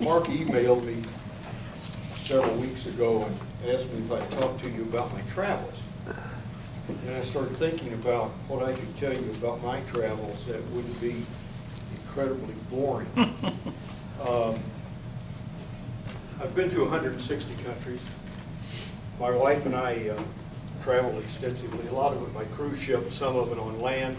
Mark emailed me several weeks ago and asked me if I'd talk to you about my travels. And I started thinking about what I could tell you about my travels that wouldn't be incredibly boring. I've been to 160 countries. My wife and I traveled extensively, a lot of it by cruise ship, some of it on land.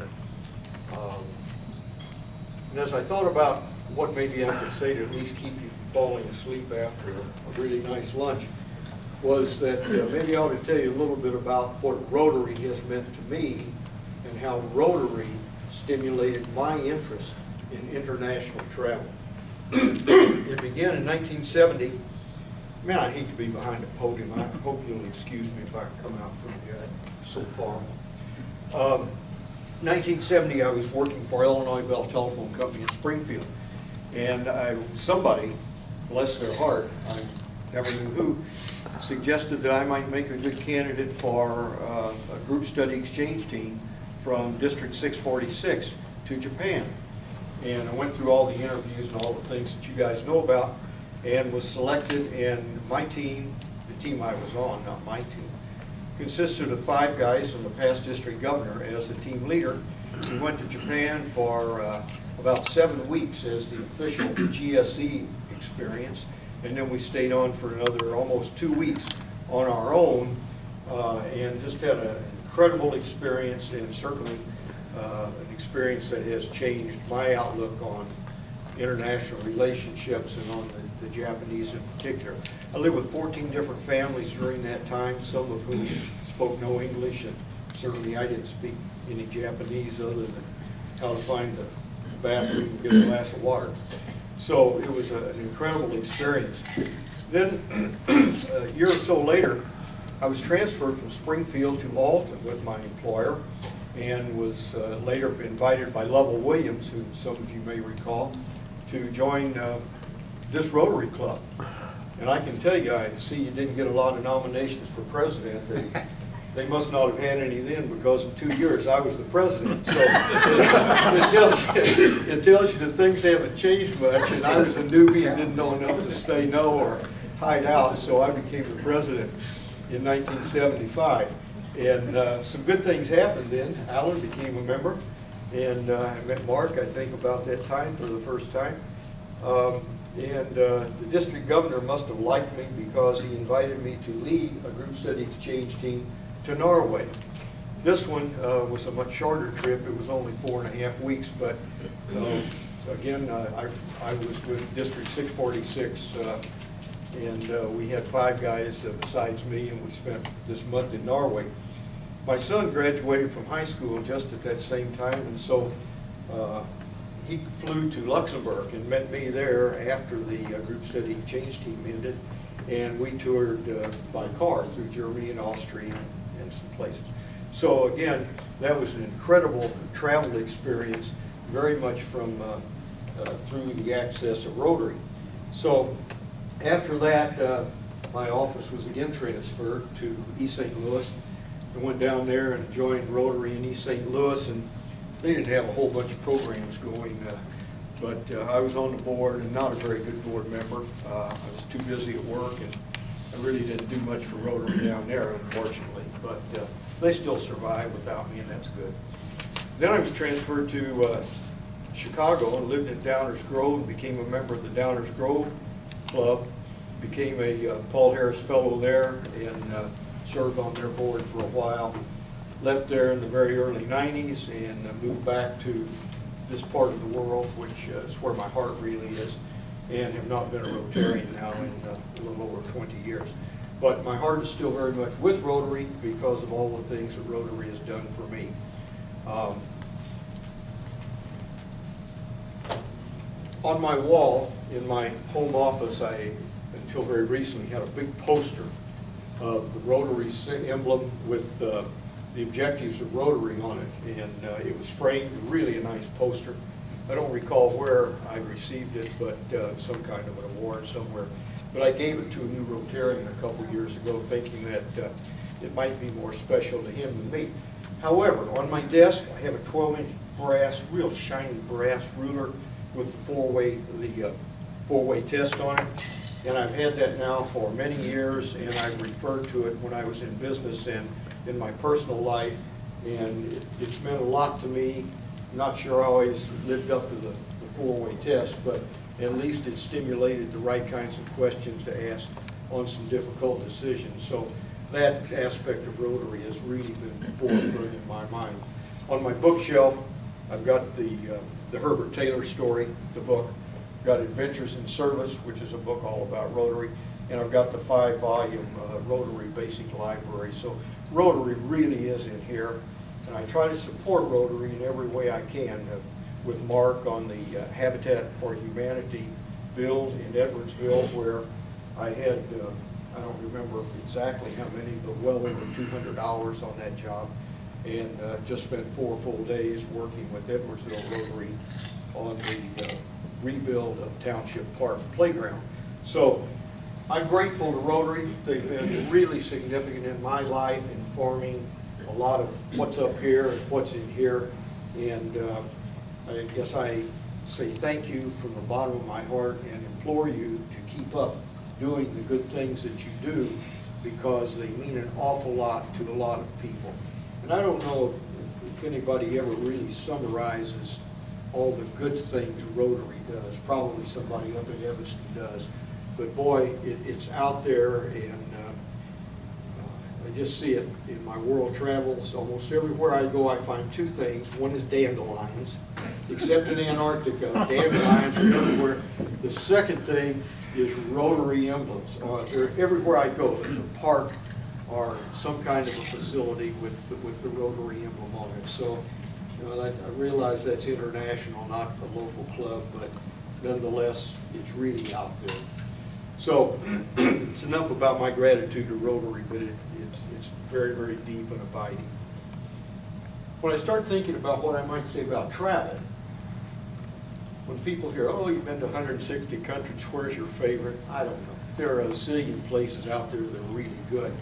And as I thought about what maybe I could say to at least keep you from falling asleep after a really nice lunch, was that maybe I ought to tell you a little bit about what Rotary has meant to me and how Rotary stimulated my interest in international travel. It began in 1970. Man, I hate to be behind a podium. I hope you'll excuse me if I come out from so far. 1970, I was working for Illinois Bell Telephone Company in Springfield. And somebody, bless their heart, I never knew who, suggested that I might make a good candidate for a group study exchange team from District 646 to Japan. And I went through all the interviews and all the things that you guys know about and was selected. And my team, the team I was on, not my team, consisted of 5 guys and the past district governor as the team leader. We went to Japan for about 7 weeks as the official GSE experience, and then we stayed on for another almost 2 weeks on our own, and just had an incredible experience, and certainly an experience that has changed my outlook on international relationships and on the Japanese in particular. I lived with 14 different families during that time, some of whom spoke no English, and certainly I didn't speak any Japanese other than how to find the bathroom and get a glass of water. So it was an incredible experience. Then a year or so later, I was transferred from Springfield to Alton with my employer, and was later invited by Lovell Williams, who some of you may recall, to join this Rotary Club. And I can tell you, I see you didn't get a lot of nominations for president. They must not have had any then, because in 2 years I was the president. So it tells you that things haven't changed much, and I was a newbie and didn't know enough to say no or hide out, so I became the president in 1975. And some good things happened then. Alan became a member, and I met Mark, I think, about that time for the first time. The district governor must have liked me because he invited me to lead a group study exchange team to Norway. This one was a much shorter trip. It was only 4.5 weeks, but again, I was with District 646, and we had 5 guys besides me, and we spent this month in Norway. My son graduated from high school just at that same time, and so he flew to Luxembourg and met me there after the group study exchange team ended, and we toured by car through Germany and Austria and some places. So again, that was an incredible travel experience, very much from through the access of Rotary. So after that, my office was again transferred to East St. Louis. I went down there and joined Rotary in East St. Louis, and they didn't have a whole bunch of programs going, but I was on the board and not a very good board member. I was too busy at work, and I really didn't do much for Rotary down there, unfortunately, but they still survived without me, and that's good. Then I was transferred to Chicago and lived in Downers Grove, became a member of the Downers Grove Club, became a Paul Harris Fellow there, and served on their board for a while. Left there in the very early 90s and moved back to this part of the world, which is where my heart really is, and have not been a Rotarian now in a little over 20 years. But my heart is still very much with Rotary because of all the things that Rotary has done for me. On my wall in my home office, I, until very recently, had a big poster of the Rotary emblem with the objectives of Rotary on it, and it was framed, really a nice poster. I don't recall where I received it, but some kind of an award somewhere. But I gave it to a new Rotarian a couple years ago, thinking that it might be more special to him than me. However, on my desk, I have a 12-inch brass, real shiny brass ruler with the four-way test on it. And I've had that now for many years, and I've referred to it when I was in business and in my personal life, and it's meant a lot to me. Not sure I always lived up to the four-way test, but at least it stimulated the right kinds of questions to ask on some difficult decisions. So that aspect of Rotary has really been forefront in my mind. On my bookshelf, I've got the Herbert Taylor story, the book. I've got Adventures in Service, which is a book all about Rotary, and I've got the 5-volume Rotary Basic Library. So Rotary really is in here, and I try to support Rotary in every way I can. With Mark on the Habitat for Humanity build in Edwardsville, where I had, I don't remember exactly how many, but well over 200 hours on that job, and just spent 4 full days working with Edwardsville Rotary on the rebuild of Township Park Playground. So I'm grateful to Rotary. They've been really significant in my life, informing a lot of what's up here and what's in here, and I guess I say thank you from the bottom of my heart and implore you to keep up doing the good things that you do, because they mean an awful lot to a lot of people. And I don't know if anybody ever really summarizes all the good things Rotary does. Probably somebody up in Evanston does. But boy, it's out there, and I just see it in my world travels. Almost everywhere I go, I find 2 things. One is dandelions, except in Antarctica. Dandelions are everywhere. The second thing is Rotary emblems. Everywhere I go, there's a park or some kind of a facility with the Rotary emblem on it. So, you know, I realize that's international, not a local club, but nonetheless, it's really out there. So, it's enough about my gratitude to Rotary, but it's very, very deep and abiding. When I start thinking about what I might say about travel, when people hear, oh, you've been to 160 countries, where's your favorite? I don't know. There are a zillion places out there that are really good.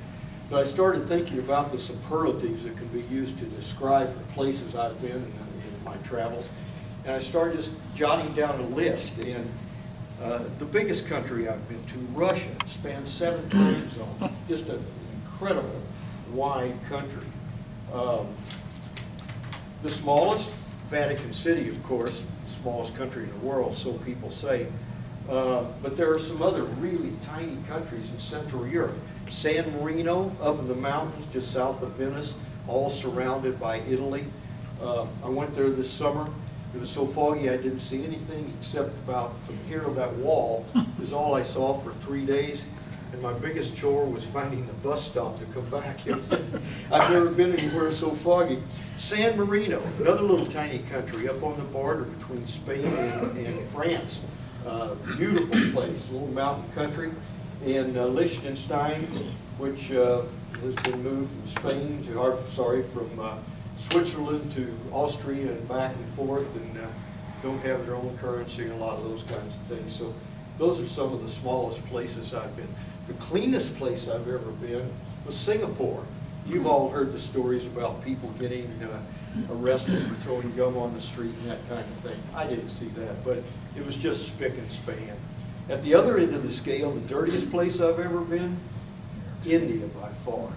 But I started thinking about the superlatives that can be used to describe the places I've been in my travels. And I started just jotting down a list. And the biggest country I've been to, Russia, spans 7 time zones. Just an incredible wide country. The smallest, Vatican City, of course, the smallest country in the world, so people say. But there are some other really tiny countries in Central Europe. San Marino, up in the mountains just south of Venice, all surrounded by Italy. I went there this summer. It was so foggy I didn't see anything except about from here to that wall is all I saw for 3 days. And my biggest chore was finding the bus stop to come back. I've never been anywhere so foggy. San Marino, another little tiny country up on the border between Spain and France. Beautiful place, little mountain country. And Liechtenstein, which has been moved from Spain to, or sorry, from Switzerland to Austria and back and forth, and don't have their own currency and a lot of those kinds of things. So those are some of the smallest places I've been. The cleanest place I've ever been was Singapore. You've all heard the stories about people getting arrested for throwing gum on the street and that kind of thing. I didn't see that, but it was just spick and span. At the other end of the scale, the dirtiest place I've ever been, India by far.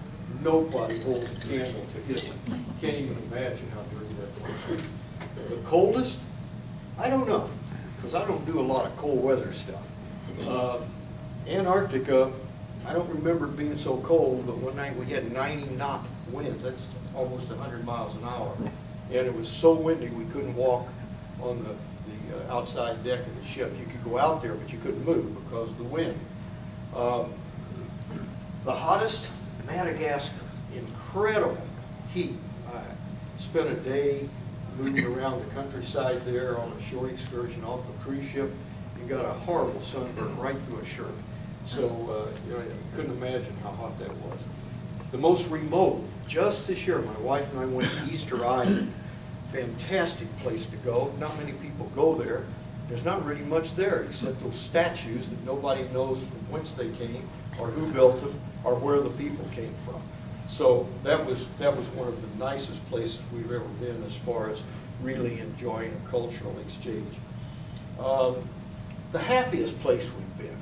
Nobody holds a candle to Italy. Can't even imagine how dirty that place is. The coldest? I don't know, because I don't do a lot of cold weather stuff. Antarctica, I don't remember it being so cold, but one night we had 90-knot winds. That's almost 100 miles an hour. And it was so windy we couldn't walk on the outside deck of the ship. You could go out there, but you couldn't move because of the wind. The hottest, Madagascar. Incredible heat. I spent a day moving around the countryside there on a short excursion off a cruise ship and got a horrible sunburn right through a shirt. So you know, I couldn't imagine how hot that was. The most remote, just this year, my wife and I went to Easter Island. Fantastic place to go. Not many people go there. There's not really much there except those statues that nobody knows from whence they came or who built them or where the people came from. So that was one of the nicest places we've ever been as far as really enjoying a cultural exchange. The happiest place we've been.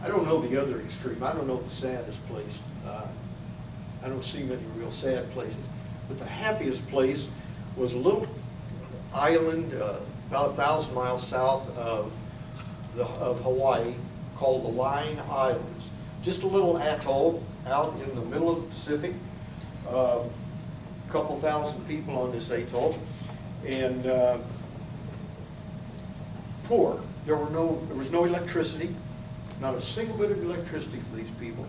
I don't know the other extreme. I don't know the saddest place. I don't see many real sad places. But the happiest place was a little island about 1,000 miles south of Hawaii called the Line Islands. Just a little atoll out in the middle of the Pacific. A couple thousand people on this atoll. And poor. There was no electricity. Not a single bit of electricity for these people.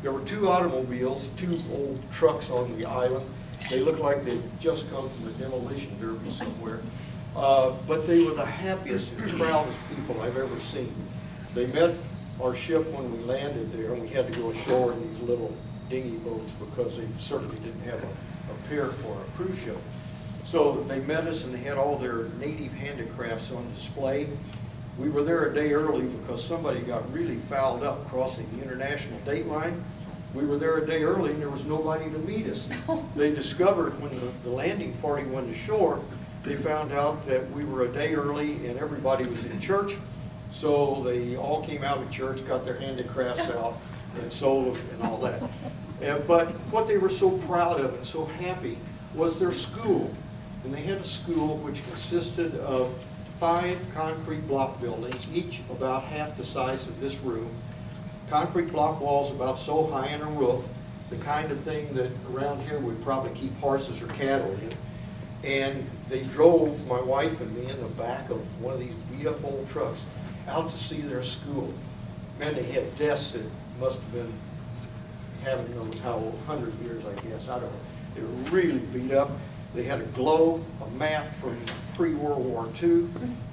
There were 2 automobiles, 2 old trucks on the island. They looked like they'd just come from a demolition derby somewhere. But they were the happiest and proudest people I've ever seen. They met our ship when we landed there, and we had to go ashore in these little dinghy boats because they certainly didn't have a pier for a cruise ship. So they met us, and they had all their native handicrafts on display. We were there a day early because somebody got really fouled up crossing the international date line. We were there a day early and there was nobody to meet us. They discovered when the landing party went ashore, they found out that we were a day early and everybody was in church. So they all came out of church, got their handicrafts out and sold them and all that. But what they were so proud of and so happy was their school. And they had a school which consisted of 5 concrete block buildings, each about half the size of this room. Concrete block walls about so high in a roof, the kind of thing that around here would probably keep horses or cattle in. And they drove my wife and me in the back of one of these beat up old trucks out to see their school. Man, they had desks that must have been, heaven knows how old, 100 years I guess, I don't know. They were really beat up. They had a globe, a map from pre-World War II,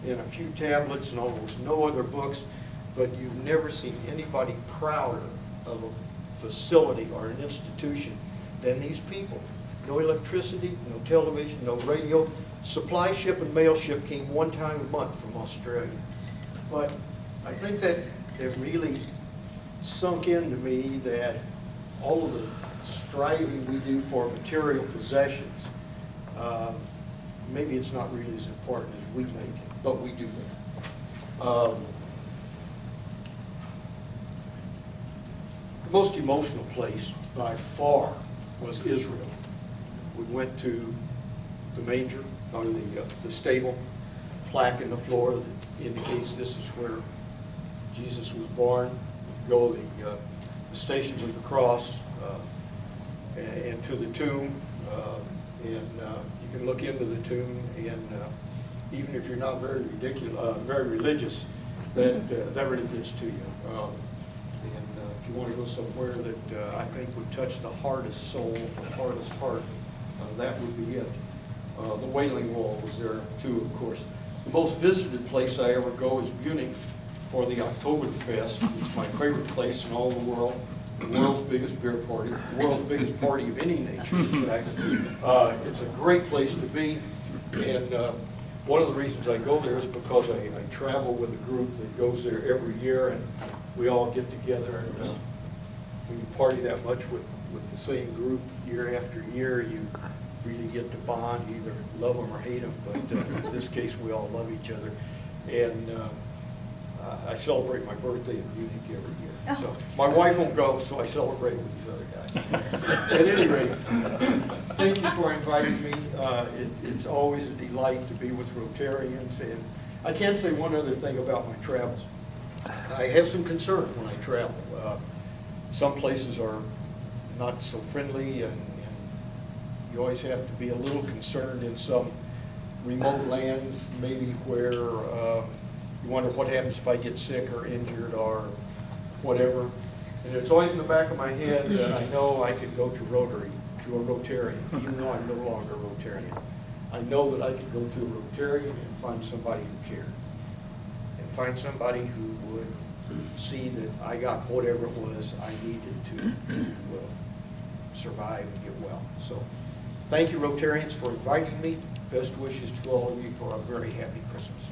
and a few tablets and almost no other books. But you've never seen anybody prouder of a facility or an institution than these people. No electricity, no television, no radio. Supply ship and mail ship came 1 time a month from Australia. But I think that it really sunk into me that all of the striving we do for material possessions, maybe it's not really as important as we make it, but we do that. The most emotional place by far was Israel. We went to the manger, or the stable, plaque in the floor that indicates this is where Jesus was born. You go to the Stations of the Cross and to the tomb, and you can look into the tomb, and even if you're not very religious, that really gets to you. If you want to go somewhere that I think would touch the hardest soul, the hardest heart, that would be it. The Wailing Wall was there too, of course. The most visited place I ever go is Munich for the Oktoberfest. It's my favorite place in all the world. The world's biggest beer party, the world's biggest party of any nature, in fact. It's a great place to be, and one of the reasons I go there is because I travel with a group that goes there every year, and we all get together, and when you party that much with the same group year after year, you really get to bond. You either love them or hate them, but in this case, we all love each other. And I celebrate my birthday in Munich every year. So my wife won't go, so I celebrate with these other guys. At any rate, thank you for inviting me. It's always a delight to be with Rotarians. And I can say one other thing about my travels. I have some concern when I travel. Some places are not so friendly, and you always have to be a little concerned in some remote lands, maybe where you wonder what happens if I get sick or injured or whatever. And it's always in the back of my head that I know I could go to a Rotarian, even though I'm no longer a Rotarian. I know that I could go to a Rotarian and find somebody who cared, and find somebody who would see that I got whatever it was I needed to survive and get well. So thank you, Rotarians, for inviting me. Best wishes to all of you for a very happy Christmas.